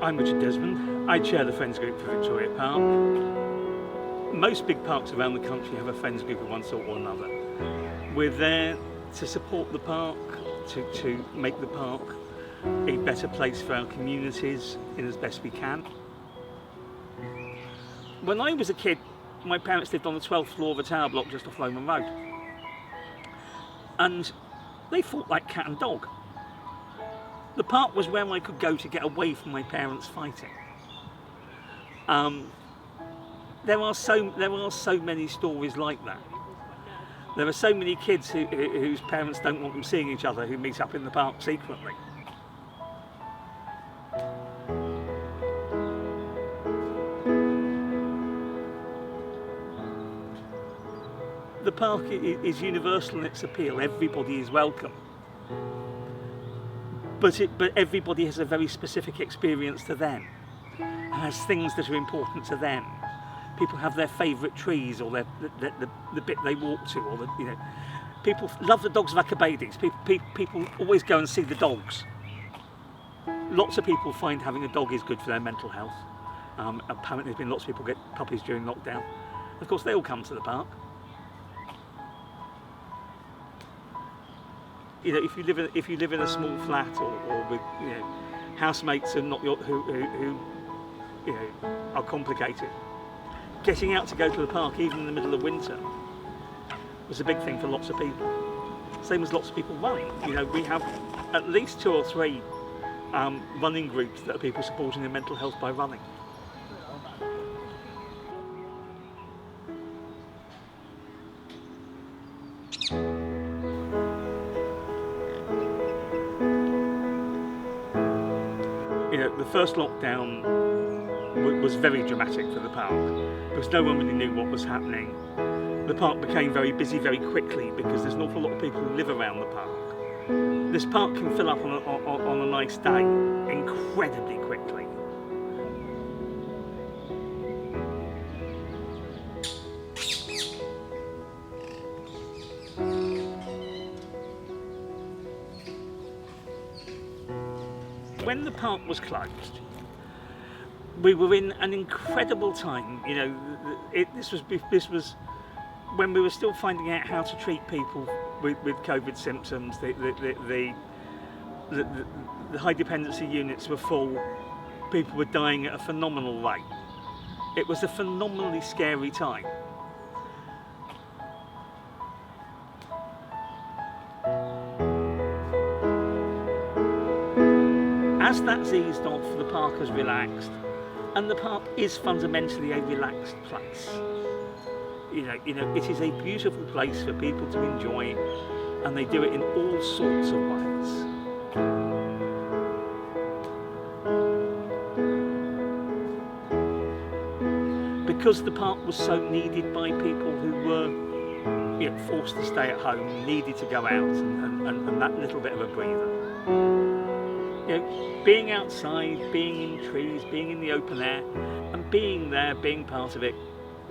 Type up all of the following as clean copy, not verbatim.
I'm Richard Desmond. I chair the Friends Group for Victoria Park. Most big parks around the country have a Friends Group of one sort or another. We're there to support the park, to make the park a better place for our communities in as best we can. When I was a kid, my parents lived on the 12th floor of a tower block just off Lowman Road. And they fought like cat and dog. The park was where I could go to get away from my parents fighting. There are so many stories like that. There are so many kids whose parents don't want them seeing each other, who meet up in the park secretly. The park is universal in its appeal. Everybody is welcome. But everybody has a very specific experience to them, and has things that are important to them. People have their favourite trees, or the bit they walk to, or people love the dogs of Acabades. People always go and see the dogs. Lots of people find having a dog is good for their mental health. Apparently, there's been lots of people get puppies during lockdown. Of course, they all come to the park. If you live in a small flat or with housemates and not who are complicated, getting out to go to the park even in the middle of winter was a big thing for lots of people. Same as lots of people running. We have at least 2 or 3 running groups that are people supporting their mental health by running. The first lockdown was very dramatic for the park because no one really knew what was happening. The park became very busy very quickly because there's an awful lot of people who live around the park. This park can fill up on a nice day incredibly quickly. When the park was closed, we were in an incredible time. This was when we were still finding out how to treat people with COVID symptoms. The high dependency units were full. People were dying at a phenomenal rate. It was a phenomenally scary time. As that's eased off, the park has relaxed, and the park is fundamentally a relaxed place. It is a beautiful place for people to enjoy, and they do it in all sorts of ways. Because the park was so needed by people who were forced to stay at home, needed to go out and that little bit of a breather. Being outside, being in trees, being in the open air, and being there, being part of it,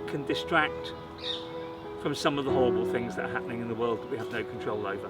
can distract from some of the horrible things that are happening in the world that we have no control over.